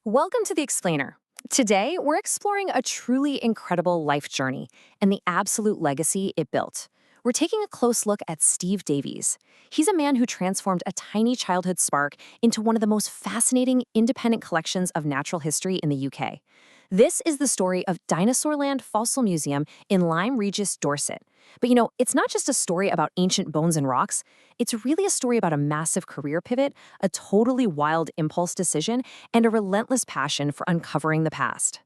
Welcome to The Explainer. Today, we're exploring a truly incredible life journey and the absolute legacy it built. We're taking a close look at Steve Davies. He's a man who transformed a tiny childhood spark into one of the most fascinating independent collections of natural history in the UK. This is the story of Dinosaurland Fossil Museum in Lyme Regis, Dorset. But it's not just a story about ancient bones and rocks. It's really a story about a massive career pivot, a totally wild impulse decision, and a relentless passion for uncovering the past.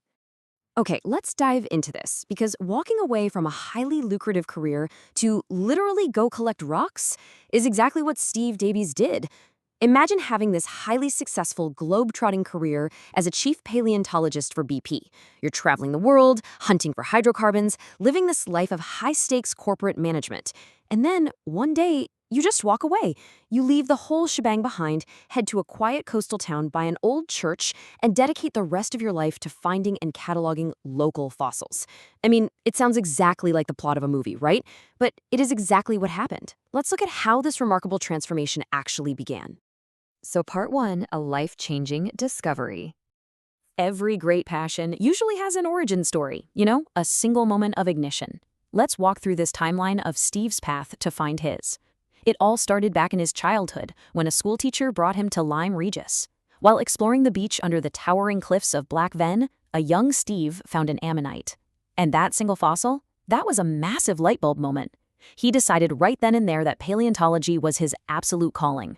Okay, let's dive into this, because walking away from a highly lucrative career to literally go collect rocks is exactly what Steve Davies did. Imagine having this highly successful globe-trotting career as a chief paleontologist for BP. You're traveling the world, hunting for hydrocarbons, living this life of high-stakes corporate management. And then, one day, you just walk away. You leave the whole shebang behind, head to a quiet coastal town by an old church, and dedicate the rest of your life to finding and cataloging local fossils. I mean, it sounds exactly like the plot of a movie, right? But it is exactly what happened. Let's look at how this remarkable transformation actually began. So part one, a life-changing discovery. Every great passion usually has an origin story, a single moment of ignition. Let's walk through this timeline of Steve's path to find his. It all started back in his childhood when a schoolteacher brought him to Lyme Regis. While exploring the beach under the towering cliffs of Black Ven, a young Steve found an ammonite. And that single fossil? That was a massive light bulb moment. He decided right then and there that paleontology was his absolute calling.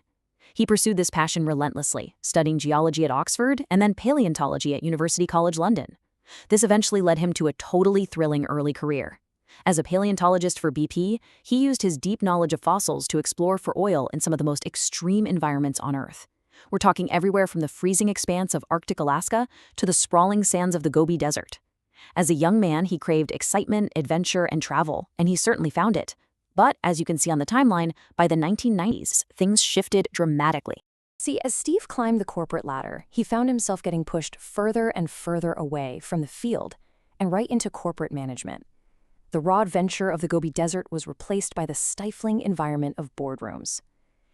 He pursued this passion relentlessly, studying geology at Oxford and then paleontology at University College London. This eventually led him to a totally thrilling early career. As a paleontologist for BP, he used his deep knowledge of fossils to explore for oil in some of the most extreme environments on Earth. We're talking everywhere from the freezing expanse of Arctic Alaska to the sprawling sands of the Gobi Desert. As a young man, he craved excitement, adventure, and travel, and he certainly found it. But, as you can see on the timeline, by the 1990s, things shifted dramatically. See, as Steve climbed the corporate ladder, he found himself getting pushed further and further away from the field and right into corporate management. The raw adventure of the Gobi Desert was replaced by the stifling environment of boardrooms.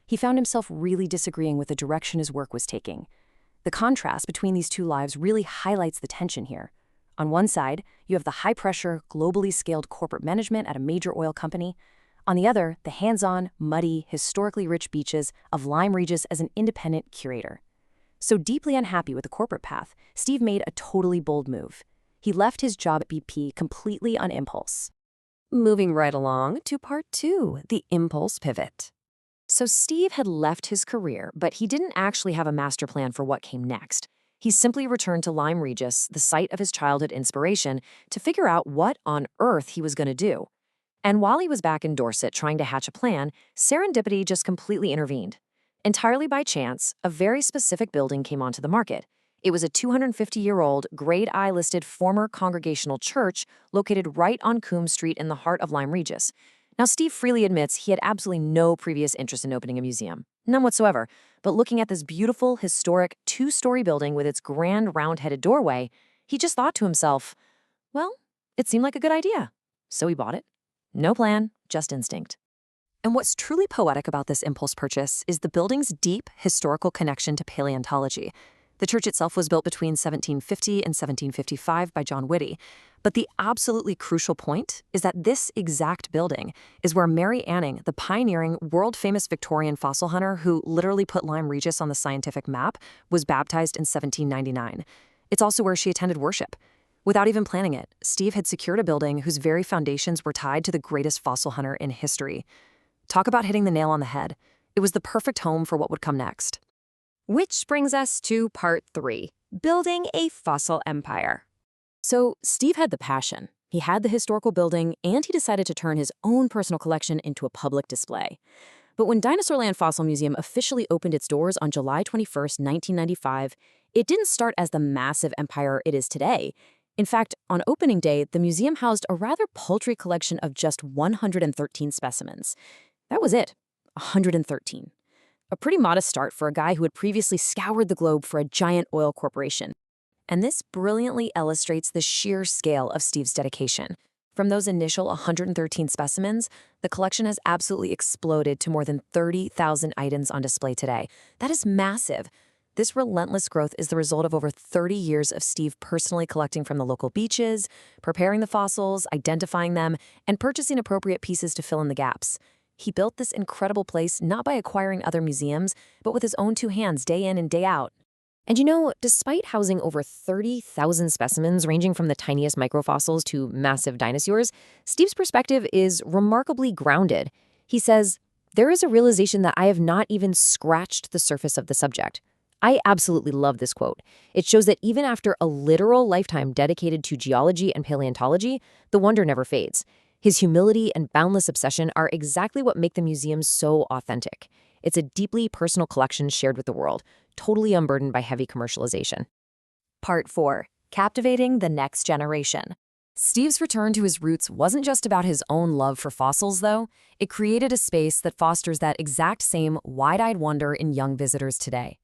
He found himself really disagreeing with the direction his work was taking. The contrast between these two lives really highlights the tension here. On one side, you have the high-pressure, globally scaled corporate management at a major oil company. On the other, the hands-on, muddy, historically rich beaches of Lyme Regis as an independent curator. So deeply unhappy with the corporate path, Steve made a totally bold move. He left his job at BP completely on impulse. Moving right along to part two, the impulse pivot. So Steve had left his career, but he didn't actually have a master plan for what came next. He simply returned to Lyme Regis, the site of his childhood inspiration, to figure out what on earth he was going to do. And while he was back in Dorset trying to hatch a plan, serendipity just completely intervened. Entirely by chance, a very specific building came onto the market. It was a 250-year-old, Grade I-listed former Congregational church located right on Coombe Street in the heart of Lyme Regis. Now, Steve freely admits he had absolutely no previous interest in opening a museum. None whatsoever. But looking at this beautiful, historic, two-story building with its grand round-headed doorway, he just thought to himself, well, it seemed like a good idea. So he bought it. No plan, just instinct. And what's truly poetic about this impulse purchase is the building's deep historical connection to paleontology. The church itself was built between 1750 and 1755 by John Whitty. But the absolutely crucial point is that this exact building is where Mary Anning, the pioneering, world-famous Victorian fossil hunter who literally put Lyme Regis on the scientific map, was baptized in 1799. It's also where she attended worship. Without even planning it, Steve had secured a building whose very foundations were tied to the greatest fossil hunter in history. Talk about hitting the nail on the head. It was the perfect home for what would come next. Which brings us to part three, building a fossil empire. So Steve had the passion, he had the historical building, and he decided to turn his own personal collection into a public display. But when Dinosaurland Fossil Museum officially opened its doors on July 21st, 1995, it didn't start as the massive empire it is today. In fact, on opening day, the museum housed a rather paltry collection of just 113 specimens. That was it, 113. A pretty modest start for a guy who had previously scoured the globe for a giant oil corporation. And this brilliantly illustrates the sheer scale of Steve's dedication. From those initial 113 specimens, the collection has absolutely exploded to more than 30,000 items on display today. That is massive. This relentless growth is the result of over 30 years of Steve personally collecting from the local beaches, preparing the fossils, identifying them, and purchasing appropriate pieces to fill in the gaps. He built this incredible place not by acquiring other museums, but with his own two hands day in and day out. And despite housing over 30,000 specimens ranging from the tiniest microfossils to massive dinosaurs, Steve's perspective is remarkably grounded. He says, "There is a realization that I have not even scratched the surface of the subject." I absolutely love this quote. It shows that even after a literal lifetime dedicated to geology and paleontology, the wonder never fades. His humility and boundless obsession are exactly what make the museum so authentic. It's a deeply personal collection shared with the world, totally unburdened by heavy commercialization. Part 4. Captivating the next generation. Steve's return to his roots wasn't just about his own love for fossils, though. It created a space that fosters that exact same wide-eyed wonder in young visitors today.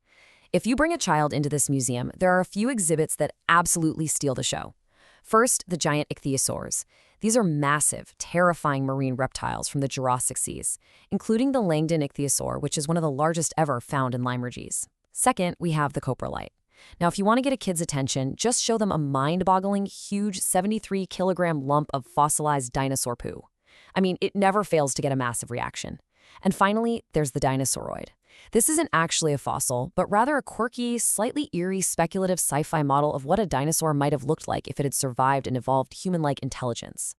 If you bring a child into this museum, there are a few exhibits that absolutely steal the show. First, the giant ichthyosaurs. These are massive, terrifying marine reptiles from the Jurassic seas, including the Langdon ichthyosaur, which is one of the largest ever found in Lyme Regis. Second, we have the coprolite. Now, if you want to get a kid's attention, just show them a mind-boggling, huge 73-kilogram lump of fossilized dinosaur poo. I mean, it never fails to get a massive reaction. And finally, there's the dinosauroid. This isn't actually a fossil, but rather a quirky, slightly eerie, speculative sci-fi model of what a dinosaur might have looked like if it had survived and evolved human-like intelligence.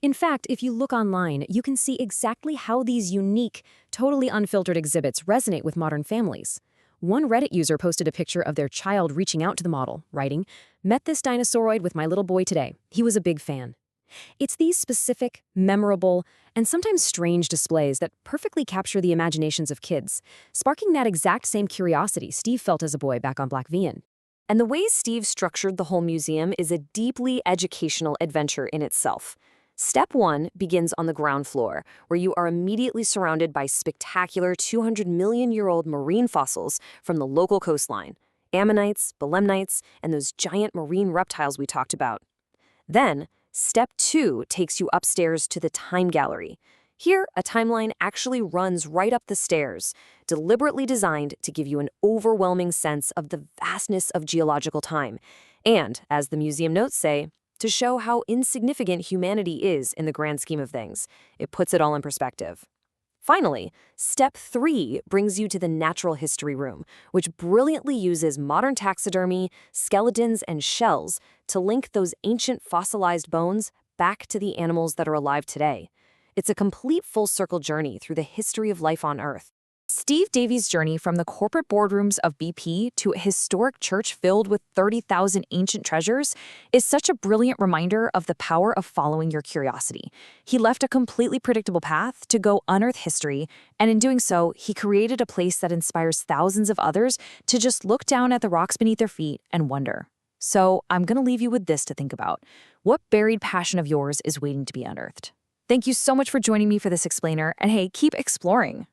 In fact, if you look online, you can see exactly how these unique, totally unfiltered exhibits resonate with modern families. One Reddit user posted a picture of their child reaching out to the model, writing, "Met this dinosauroid with my little boy today. He was a big fan." It's these specific, memorable, and sometimes strange displays that perfectly capture the imaginations of kids, sparking that exact same curiosity Steve felt as a boy back on Black Vein. And the way Steve structured the whole museum is a deeply educational adventure in itself. Step 1 begins on the ground floor, where you are immediately surrounded by spectacular 200-million-year-old marine fossils from the local coastline, ammonites, belemnites, and those giant marine reptiles we talked about. Then, Step 2 takes you upstairs to the time gallery. Here, a timeline actually runs right up the stairs, deliberately designed to give you an overwhelming sense of the vastness of geological time, and, as the museum notes say, to show how insignificant humanity is in the grand scheme of things. It puts it all in perspective. Finally, Step 3 brings you to the natural history room, which brilliantly uses modern taxidermy, skeletons, and shells to link those ancient fossilized bones back to the animals that are alive today. It's a complete full-circle journey through the history of life on Earth. Steve Davies' journey from the corporate boardrooms of BP to a historic church filled with 30,000 ancient treasures is such a brilliant reminder of the power of following your curiosity. He left a completely predictable path to go unearth history, and in doing so, he created a place that inspires thousands of others to just look down at the rocks beneath their feet and wonder. So I'm going to leave you with this to think about. What buried passion of yours is waiting to be unearthed? Thank you so much for joining me for this explainer, and hey, keep exploring.